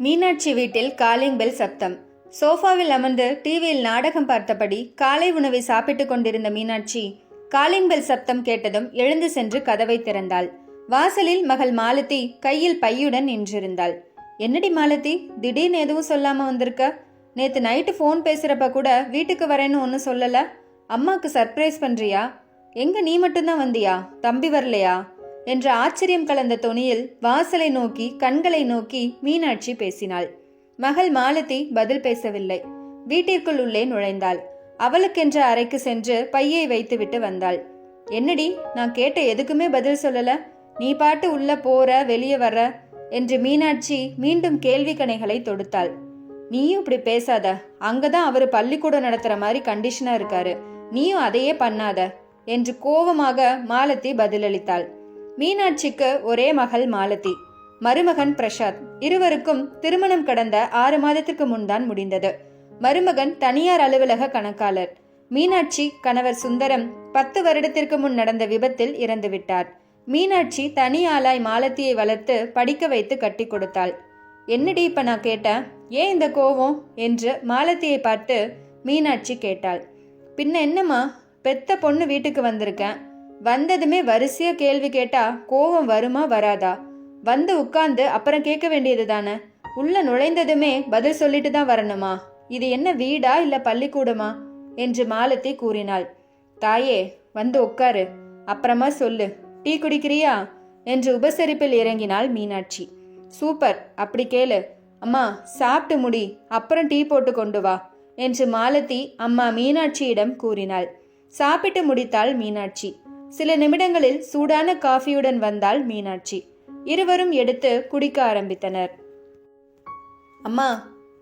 மீனாட்சி வீட்டில் calling bell சப்தம். சோஃபாவில் அமர்ந்து டிவியில் நாடகம் பார்த்தபடி காலை உணவை சாப்பிட்டுக் கொண்டிருந்த மீனாட்சி காலிங் பெல் சப்தம் கேட்டதும் எழுந்து சென்று கதவை திறந்தாள். வாசலில் மகள் மாலதி கையில் பையுடன் நின்றிருந்தாள். என்னடி மாலதி, திடீர்னு எதுவும் சொல்லாம வந்திருக்க? நேத்து நைட்டு ஃபோன் பேசுறப்ப கூட வீட்டுக்கு வரேன்னு ஒன்னும் சொல்லல. அம்மாக்கு சர்ப்ரைஸ் பண்றியா? எங்க நீ மட்டும்தான் வந்தியா, தம்பி வரலையா என்ற ஆச்சரியம் கலந்த தொனியில் வாசலை நோக்கி கண்களை நோக்கி மீனாட்சி பேசினாள். மகள் மாலதி பதில் பேசவில்லை. வீட்டிற்குள் உள்ளே நுழைந்தாள். அவளுக்கென்ற அறைக்கு சென்று பையை வைத்துவிட்டு வந்தாள். என்னடி, நான் கேட்ட எதுக்குமே பதில் சொல்லல, நீ பாட்டு உள்ள போற வெளியே வர்ற என்று மீனாட்சி மீண்டும் கேள்வி கணைகளை தொடுத்தாள். நீயும் இப்படி பேசாத, அங்கதான் அவரு பள்ளிக்கூடம் நடத்துற மாதிரி கண்டிஷனா இருக்காரு, நீயும் அதையே பண்ணாத என்று கோபமாக மாலதி பதிலளித்தாள். மீனாட்சிக்கு ஒரே மகள் மாலதி, மருமகன் பிரசாத். இருவருக்கும் திருமணம் கடந்த 6 மாதத்திற்கு முன்தான் முடிந்தது. மருமகன் தனியார் அலுவலக கணக்காளர். மீனாட்சி கணவர் சுந்தரம் 10 வருடத்திற்கு முன் நடந்த விபத்தில் இறந்துவிட்டார். மீனாட்சி தனி ஆளாய் மாலத்தியை வளர்த்து படிக்க வைத்து கட்டி கொடுத்தாள். என்னடி இப்ப நான் கேட்டேன், ஏன் இந்த கோவம் என்று மாலத்தியை பார்த்து மீனாட்சி கேட்டாள். பின்ன என்னம்மா, பெத்த பொண்ணு வீட்டுக்கு வந்திருக்கேன், வந்ததுமே வரிசையா கேள்வி கேட்டா கோவம் வருமா வராதா? வந்து உட்கார்ந்து அப்புறம் கேட்க வேண்டியது தானே. உள்ள நுழைந்ததுமே பதில் சொல்லிட்டு தான் வரணுமா? இது என்ன வீடா இல்ல பள்ளிக்கூடமா என்று மாலதி கூறினாள். தாயே, வந்து உட்காரு, அப்புறமா சொல்லு, டீ குடிக்கிறியா என்று உபசரிப்பில் இறங்கினாள் மீனாட்சி. சூப்பர், அப்படி கேளு. அம்மா சாப்பிட்டு முடி, அப்புறம் டீ போட்டு கொண்டு வா என்று மாலதி அம்மா மீனாட்சியிடம் கூறினாள். சாப்பிட்டு முடித்தாள் மீனாட்சி. சில நிமிடங்களில் சூடான காஃபியுடன் வந்தாள் மீனாட்சி. இருவரும் எடுத்து குடிக்க ஆரம்பித்தனர். அம்மா,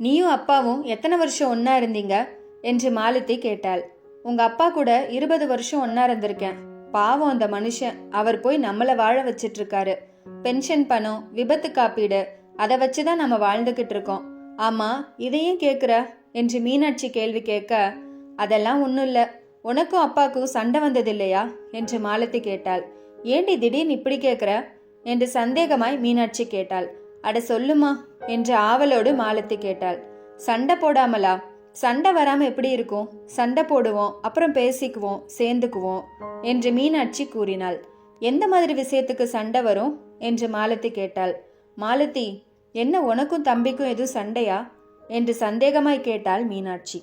நீயும் அப்பாவும் எத்தனை வருஷம் ஒன்னா இருந்தீங்க என்று மாலதி கேட்டாள். உங்க அப்பா கூட 20 வருஷம் ஒன்னா இருந்திருக்கேன். பாவம் அந்த மனுஷன், அவர் போய் நம்மள வாழ வச்சிட்டு இருக்காரு. பென்ஷன் பணம், விபத்து காப்பீடு, அதை வச்சுதான் நம்ம வாழ்ந்துகிட்டு இருக்கோம். ஆமா, இதையும் கேக்குற என்று மீனாட்சி கேள்வி கேட்க, அதெல்லாம் ஒன்றும் இல்லை, உனக்கும் அப்பாவுக்கும் சண்டை வந்தது இல்லையா என்று மாலதி கேட்டாள். ஏண்டி திடீர்னு இப்படி கேட்குற என்று சந்தேகமாய் மீனாட்சி கேட்டாள். அட சொல்லுமா என்று ஆவலோடு மாலதி கேட்டாள். சண்டை போடாமலா? சண்டை வராம எப்படி இருக்கும்? சண்டை போடுவோம், அப்புறம் பேசிக்குவோம், சேர்ந்துக்குவோம் என்று மீனாட்சி கூறினாள். எந்த மாதிரி விஷயத்துக்கு சண்டை வரும் என்று மாலதி கேட்டாள். மாலதி, என்ன உனக்கும் தம்பிக்கும் எதுவும் சண்டையா என்று சந்தேகமாய் கேட்டாள் மீனாட்சி.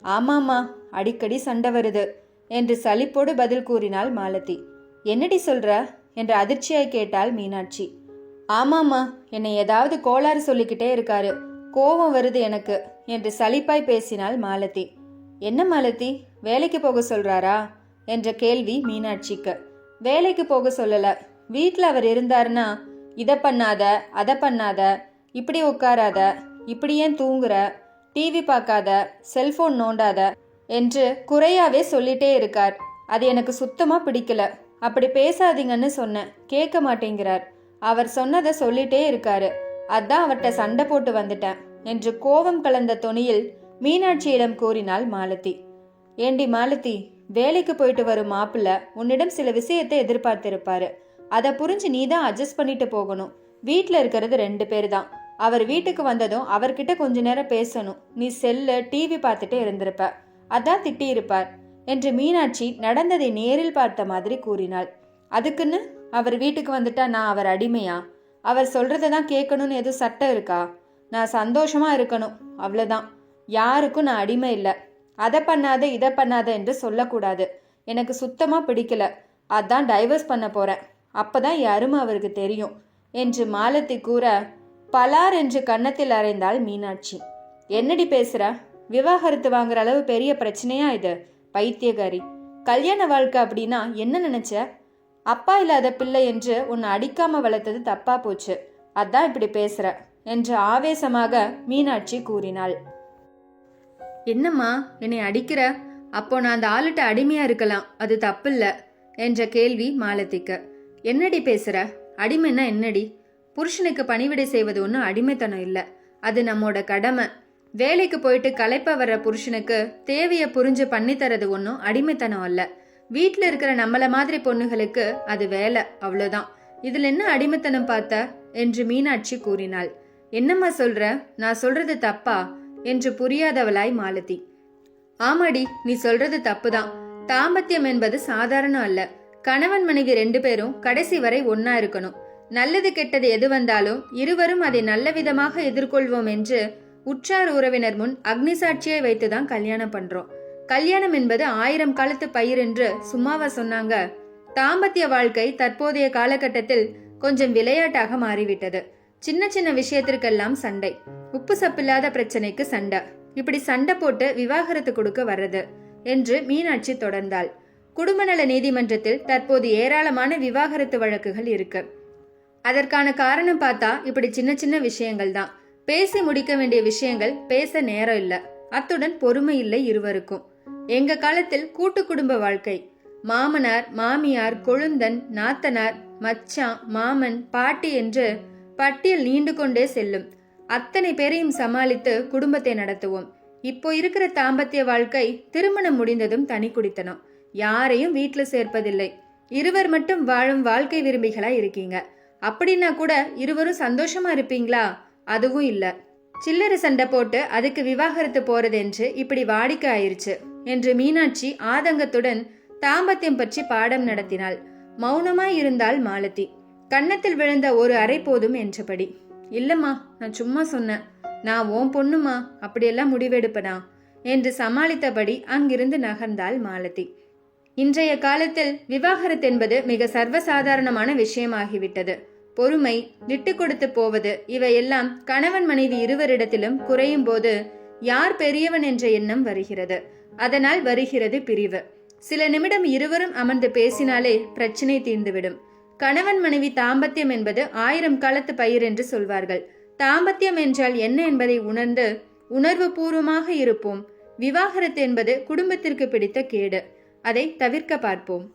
ஆமாம்மா, அடிக்கடி சண்டை வருது என்று சலிப்போடு பதில் கூறினாள் மாலதி. என்னடி சொல்ற என்று அதிர்ச்சியாய் கேட்டாள் மீனாட்சி. ஆமாம்மா, என்னை ஏதாவது கோளாறு சொல்லிக்கிட்டே இருக்காரு, கோபம் வருது எனக்கு என்று சலிப்பாய் பேசினாள் மாலதி. என்ன மாலதி, வேலைக்கு போக சொல்றாரா என்ற கேள்வி மீனாட்சிக்கு. வேலைக்கு போக சொல்லல, வீட்டில் அவர் இருந்தாருன்னா இதை பண்ணாத, அதை பண்ணாத, இப்படி உட்காராத, இப்படி ஏன் தூங்குற, டிவி பார்க்காத, செல்போன் நோண்டாத என்று குறையாவே சொல்லிட்டே இருக்கார். அது எனக்கு சுத்தமா பிடிக்கல. அப்படி பேசாதீங்கன்னு சொன்னேன், கேட்க மாட்டேங்கிறார். அவர் சொன்னதை சொல்லிட்டே இருக்காரு, அதான் அவர்கிட்ட சண்டை போட்டு வந்துட்டேன் என்று கோபம் கலந்த தொனியில் மீனாட்சியிடம் கூறினாள் மாலதி. ஏண்டி மாலதி, வேலைக்கு போயிட்டு வரும் மாப்பிள்ள உன்னிடம் சில விஷயத்தை எதிர்பார்த்திருப்பாரு. அதை புரிஞ்சு நீ தான் அட்ஜஸ்ட் பண்ணிட்டு போகணும். வீட்டில் இருக்கிறது 2 பேர் தான். அவர் வீட்டுக்கு வந்ததும் அவர்கிட்ட கொஞ்ச நேரம் பேசணும். நீ செல்லு, டிவி பார்த்துட்டே இருந்திருப்ப, அதான் திட்டி இருப்பார் என்று மீனாட்சி நடந்ததை நேரில் பார்த்த மாதிரி கூறினாள். அதுக்குன்னு அவர் வீட்டுக்கு வந்துட்டா நான் அவர் அடிமையா? அவர் சொல்றதை தான் கேட்கணும்னு எதுவும் சட்டம் இருக்கா? நான் சந்தோஷமா இருக்கணும், அவ்வளோதான். யாருக்கும் நான் அடிமை இல்லை. அதை பண்ணாத, இதை பண்ணாத என்று சொல்லக்கூடாது. எனக்கு சுத்தமா பிடிக்கல, அதான் டைவர்ஸ் பண்ண போறேன். அப்பதான் என் அருமை அவருக்கு தெரியும் என்று மாலதி கூற, பலார் என்று கன்னத்தில் அறைந்தாள் மீனாட்சி. என்னடி பேசுற? விவாகரத்து வாங்குற அளவு பெரிய பிரச்சனையா இது? பைத்தியகாரி, கல்யாண வாழ்க்கை அப்படின்னா என்ன நினைச்ச? அப்பா இல்லாத பிள்ளை என்று உன்னை அடிக்காம வளர்த்தது தப்பா போச்சு, அதான் இப்படி பேசுற என்று ஆவேசமாக மீனாட்சி கூறினாள். என்னம்மா, என்னை அடிக்கிற? அப்போ நான் அந்த ஆளுட்ட அடிமையா இருக்கலாம், அது தப்பில்ல என்ற கேள்வி மாலதிக்கு. என்னடி பேசுற? அடிமைன்னா என்னடி? புருஷனுக்கு பணிவிடை செய்வது ஒன்றும் அடிமைத்தனம் இல்லை, அது நம்மோட கடமை. வேலைக்கு போயிட்டு களைப்ப வர்ற புருஷனுக்கு தேவையை புரிஞ்சு பண்ணித்தரது ஒன்றும் அடிமைத்தனம் அல்ல. வீட்டில் இருக்கிற நம்மள மாதிரி பொண்ணுகளுக்கு அது வேலை, அவ்வளோதான். இதில் என்ன அடிமைத்தனம் பார்த்த என்று மீனாட்சி கூறினாள். என்னம்மா சொல்ற? நான் சொல்றது தப்பா என்று புரியாதவளாய் மாலதி. ஆமாடி, நீ சொல்றது தப்புதான். தாம்பத்தியம் என்பது சாதாரண அல்ல. கணவன் மனைவி 2 பேரும் கடைசி வரை ஒன்னா இருக்கணும். நல்லது கெட்டது எது வந்தாலும் இருவரும் அதை நல்ல விதமாக எதிர்கொள்வோம் என்று உற்றார் உறவினர் முன் அக்னி சாட்சியை வைத்துதான் கல்யாணம் பண்றோம். கல்யாணம் என்பது 1000 காலத்து பயிர் என்று சும்மாவா சொன்னாங்க? தாம்பத்திய வாழ்க்கை தற்போதைய காலகட்டத்தில் கொஞ்சம் விளையாட்டாக மாறிவிட்டது. சின்ன சின்ன விஷயத்திற்கெல்லாம் சண்டை, உப்பு சப்பில்லாத பிரச்சனைக்கு சண்டை, இப்படி சண்டை போட்டு விவாகரத்து கொடுக்க வர்றது என்று மீனாட்சி தொடர்ந்தாள். குடும்ப நல நீதிமன்றத்தில் தற்போது ஏராளமான விவாகரத்து வழக்குகள் இருக்கு. அதற்கான காரணம் பார்த்தா இப்படி சின்ன சின்ன விஷயங்கள் தான். பேசி முடிக்க வேண்டிய விஷயங்கள் பேச நேரம் இல்ல, அத்துடன் பொறுமை இல்லை இருவருக்கும். எங்க காலத்தில் கூட்டு குடும்ப வாழ்க்கை. மாமனார், மாமியார், கொழுந்தன், நாத்தனார், மச்சான், மாமன், பாட்டி என்று பட்டியல் நீண்டு கொண்டே செல்லும். அத்தனை பேரையும் சமாளித்து குடும்பத்தை நடத்துவோம். இப்போ இருக்கிற தாம்பத்திய வாழ்க்கை திருமணம் முடிந்ததும் தனி குடித்தனம். யாரையும் வீட்டுல சேர்ப்பதில்லை. இருவர் மட்டும் வாழும் வாழ்க்கை விரும்பிகளா இருக்கீங்க. அப்படின்னா கூட இருவரும் சந்தோஷமா இருப்பீங்களா? அதுவும் இல்ல. சில்லறை சண்டை போட்டு அதுக்கு விவாகரத்து போறது என்று இப்படி வாடிக்கை ஆயிருச்சு என்று மீனாட்சி ஆதங்கத்துடன் தாம்பத்தியம் பற்றி பாடம் நடத்தினாள். மௌனமாய் இருந்தாள் மாலதி. கன்னத்தில் விழுந்த ஒரு அறை போதும் என்றபடி. இல்லம்மா, நான் சும்மா சொன்னேன். நான் உன் பொண்ணுமா, அப்படியெல்லாம் முடிவெடுப்பனா என்று சமாளித்தபடி அங்கிருந்து நகர்ந்தாள் மாலதி. இன்றைய காலத்தில் விவாகரத்து என்பது மிக சர்வசாதாரணமான விஷயமாகிவிட்டது. பொறுமை, விட்டு கொடுத்து போவது, இவையெல்லாம் கணவன் மனைவி இருவரிடத்திலும் குறையும் போது யார் பெரியவன் என்ற எண்ணம் வருகிறது. அதனால் வருகிறது பிரிவு. சில நிமிடம் இருவரும் அமர்ந்து பேசினாலே பிரச்சனை தீர்ந்துவிடும். கணவன் மனைவி தாம்பத்தியம் என்பது 1000 காலத்து பயிர் என்று சொல்வார்கள். தாம்பத்தியம் என்றால் என்ன என்பதை உணர்ந்து உணர்வு பூர்வமாக இருப்போம். விவாகரத்து என்பது குடும்பத்திற்கு பிடித்த கேடு. அதை தவிர்க்க பார்ப்போம்.